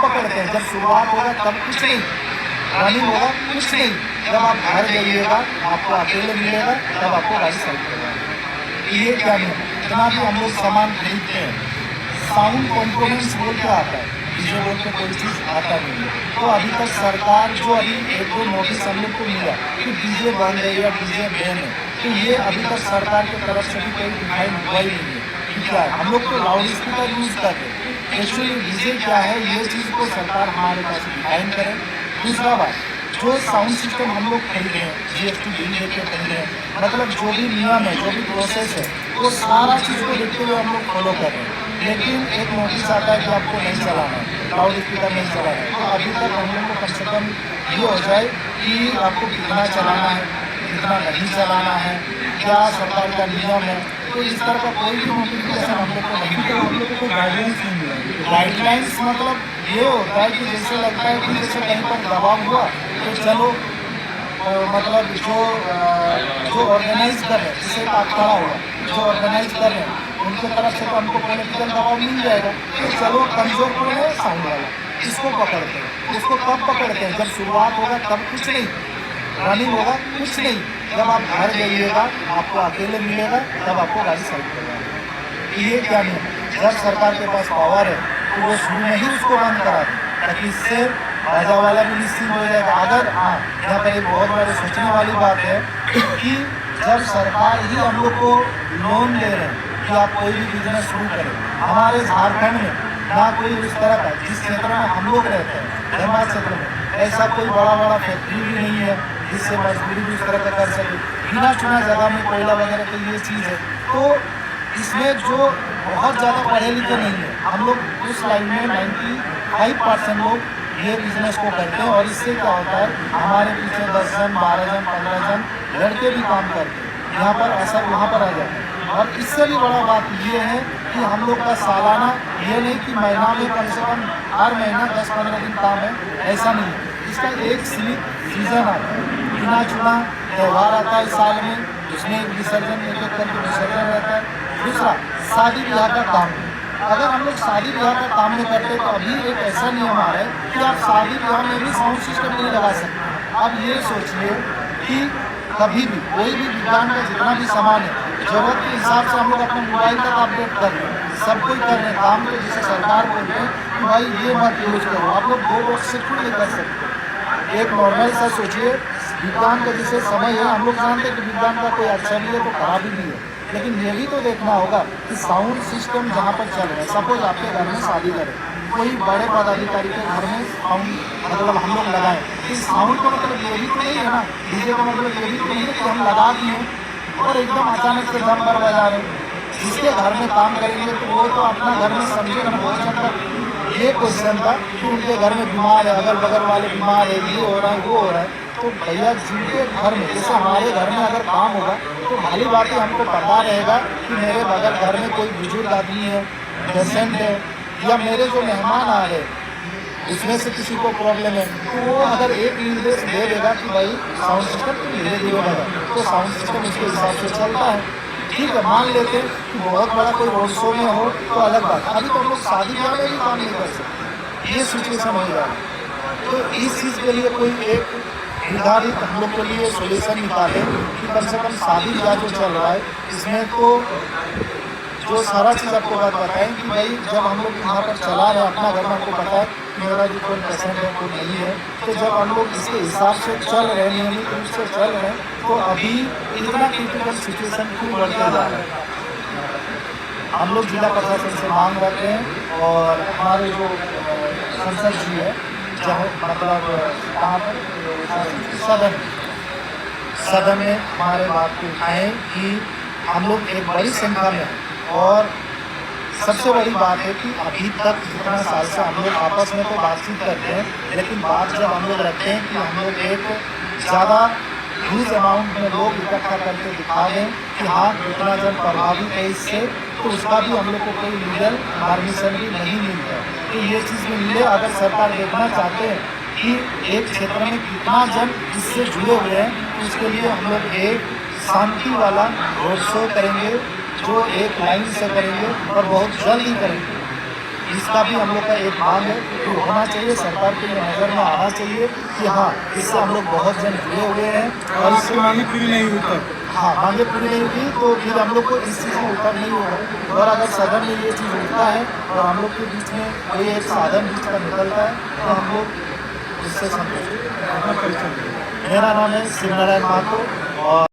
पकड़ते हैं, जब शुरुआत होगा तब कुछ नहीं, रनिंग होगा कुछ नहीं, जब आप घर जाइएगा आपको अकेले मिलेगा, तब आपको गाड़ी साइड करवाएगा। ये क्या नहीं, इतना भी हम लोग सामान खरीदते हैं, साउंड कॉम्पोनेंट्स बोल के आता है, डीजे बोल के कोई चीज़ आता नहीं है। तो अभी तक सरकार जो अभी एक दो नोटिस हम लोग को मिला कि डीजे बंद है या डीजे बैन है, तो ये अभी तक सरकार की तरफ से भी कोई डिफाइन हुआ ही नहीं है कि क्या है। हम लोग तो लाउड स्पीकर यूज़ करते हैं, एक्चुअली डीजे क्या है ये चीज़ को सरकार हमारे पास डिफाइन करे। दूसरा बात, जो साउंड सिस्टम हम लोग खरीदे हैं, GST बिल लेके खरीदे हैं, मतलब जो भी नियम है, जो भी प्रोसेस है, वो सारा चीज़ को देखते हुए हम लोग फॉलो कर रहे हैं। लेकिन एक नोटिस आता है कि आपको नहीं चलाना है, लाउड स्पीकर नहीं चलाना है। तो अभी तक हम लोग को कम से कम ये हो जाए कि आपको कितना चलाना है, कितना नहीं चलाना है, क्या सरकार का नियम है। तो इस तरह का कोई भी नोटिफिकेशन हम लोग को नहीं, तो हम लोग को गाइडलाइंस नहीं मिला। गाइडलाइंस मतलब ये होता है कि जैसे लगता है कि जैसे कहीं पर दबाव हुआ तो चलो मतलब जो ऑर्गेनाइज कर रहे हैं, जैसे अखाड़ा हुआ, जो ऑर्गेनाइज कर रहे हैं उनके तरफ से तो हमको पॉलिटिकल दबाव मिल जाएगा, तो चलो कमजोर कौन है, साउंड वाला, इसको पकड़ते हैं। इसको कब पकड़ते हैं, जब शुरुआत होगा तब कुछ नहीं, रनिंग होगा कुछ नहीं, जब आप घर जाइएगा आपको अकेले मिलेगा, तब आपको गाड़ी साइड करवाएगा। ये क्या नहीं, जब सरकार के पास पावर है तो वो शुरू में ही उसको बंद करा दें, ताकि इससे राजा वाला भी निश्चिंत हो जाएगा। अगर हाँ, यहाँ पर एक बहुत बड़े सोचने वाली बात है कि जब सरकार ही हम लोग को लोन दे रहे हैं कि आप कोई भी बिजनेस शुरू करें, हमारे झारखंड में ना कोई इस तरह का, जिस क्षेत्र में हम लोग रहते हैं धनबाद क्षेत्र में, ऐसा कोई बड़ा बड़ा फैक्ट्री भी नहीं है जिससे मजदूरी भी उस तरह का कर सके। बिना चुना जगह में कोयला वगैरह की ये चीज़ है। तो इसमें जो बहुत ज़्यादा पढ़े लिखे नहीं है, हम लोग उस लाइन में 95% लोग ये बिजनेस को करते हैं। और इससे क्या होता है, हमारे पीछे 10 जन 12 जन 15 जन लड़के भी काम करते हैं, यहाँ पर असर वहाँ पर आ जाता है। और इससे भी बड़ा बात ये है कि हम लोग का सालाना ये नहीं कि महीना में कम से कम हर महीना 10-15 दिन काम है, ऐसा नहीं है। इसका एक सीजन आता है, बिना चुना त्यौहार आता है साल में, उसमें एक विसर्जन एक एक करके विसर्जन रहता है। दूसरा, शादी ब्याह का काम, अगर हम लोग शादी ब्याह का काम नहीं करते तो अभी एक ऐसा नियम आ रहा है कि आप शादी ब्याह में भी साउंड सिस्टम नहीं लगा सकते। अब ये सोचिए कि कभी भी कोई भी विज्ञान का जितना भी सामान है, जरूरत के हिसाब से हम लोग अपने मोबाइल तक अपडेट कर रहे हैं, सब कुछ कर रहे हैं काम। तो जिसे सरकार बोलते हैं कि भाई ये मत यूज करो, आप लोग 2 वोट से क्यों नहीं कर सकते। एक नॉर्मल सा सोचिए, विज्ञान का जिसे समय है, हम लोग जानते हैं कि विज्ञान का कोई अच्छा भी है तो खराब भी है, लेकिन ये भी तो देखना होगा कि साउंड सिस्टम जहाँ पर चल रहा है, सपोज आपके घर में शादी करें, कोई बड़े पदाधिकारी के घर में साउंड मतलब हम लोग लगाएं, इस साउंड का मतलब ये भी तो नहीं है ना, डीजे का मतलब ये भी तो नहीं है कि हम लगा दिए और एकदम अचानक से दम पर बजा रहे। जिसके घर में काम करेंगे तो वो तो अपना घर में समझेगा। बहुत ज़्यादा ये क्वेश्चन था कि उनके घर में बीमार है, अगल बगल वाले बीमार है, ये हो रहा है वो हो रहा है, तो भैया जिनके घर में, जैसे हमारे घर में अगर काम होगा तो भली बात ही हमको पता रहेगा कि मेरे बगल घर में कोई बुजुर्ग आदमी है, पेशेंट है, या मेरे जो मेहमान आ रहे उसमें से किसी को प्रॉब्लम है, तो वो अगर एक निर्देश दे देगा कि भाई साउंड सिस्टम धीरे धीरे बढ़ा, तो साउंड सिस्टम उसके हिसाब से चलता है। ठीक है, मान लेते हैं कि बहुत बड़ा कोई रोड शो में हो तो अलग बात, अभी तो हम लोग शादी ब्याह में भी काम नहीं कर सकते, ये सिचुएशन हो रहा है। तो इस चीज़ के लिए कोई एक निर्धारित हम लोग के लिए सोल्यूशन निकाले कि कम से कम शादी ब्याह जो चल रहा है इसमें तो जो सारा चीज़ आपको बात बताएं कि भाई जब हम लोग यहाँ पर चला रहे हैं अपना घर में, हमको पता है कि मेरा जो कोई पेशेंट है कोई नहीं है, तो जब हम लोग इसके हिसाब से चल रहे हैं, नियमित रूप से चल रहे हैं, तो अभी इतना क्रिटिकल सिचुएशन क्यों बढ़ते जा रहा है। हम लोग जिला प्रशासन से मांग रखते हैं और हमारे जो संसद जी है, जहाँ मतलब कहाँ पर सदन में हमारे बात को उठाएँ कि हम लोग एक बड़ी संख्या में, और सबसे बड़ी बात है कि अभी तक जितना साल से हम लोग आपस में तो बातचीत करते हैं, लेकिन बात जब हम लोग रखते हैं कि हम लोग एक ज़्यादा ह्यूज अमाउंट में लोग इकट्ठा करके दिखा दें कि हाँ इतना जन प्रभावित है इससे, तो उसका भी हम लोग को कोई लीगल परमिशन भी नहीं मिलता। तो ये चीज़ भी मिले, अगर सरकार देखना चाहते हैं कि एक क्षेत्र में कितना जन इससे जुड़े हुए हैं, तो उसके लिए हम लोग एक शांति वाला रोड शो करेंगे, जो एक लाइन से करेंगे और बहुत जल्द ही करेंगे। इसका भी हम लोग का एक मांग है कि होना चाहिए, सरकार के लिए नज़र में आना चाहिए कि हाँ, इससे हम लोग बहुत जन जुड़े हुए हैं और इसकी मांगे पूरी नहीं हुई तब हाँ, मांगे पूरी नहीं हुई तो फिर हम लोग को इस चीज़ में उतर नहीं होगा। और अगर सदन में ये चीज़ उठता है और हम लोग के बीच में कोई एक साधन बीच का निकलता है तो हम लोग उससे संतुष्ट हैं। अपना परिचय दें। मेरा नाम है शिवनारायण महतो और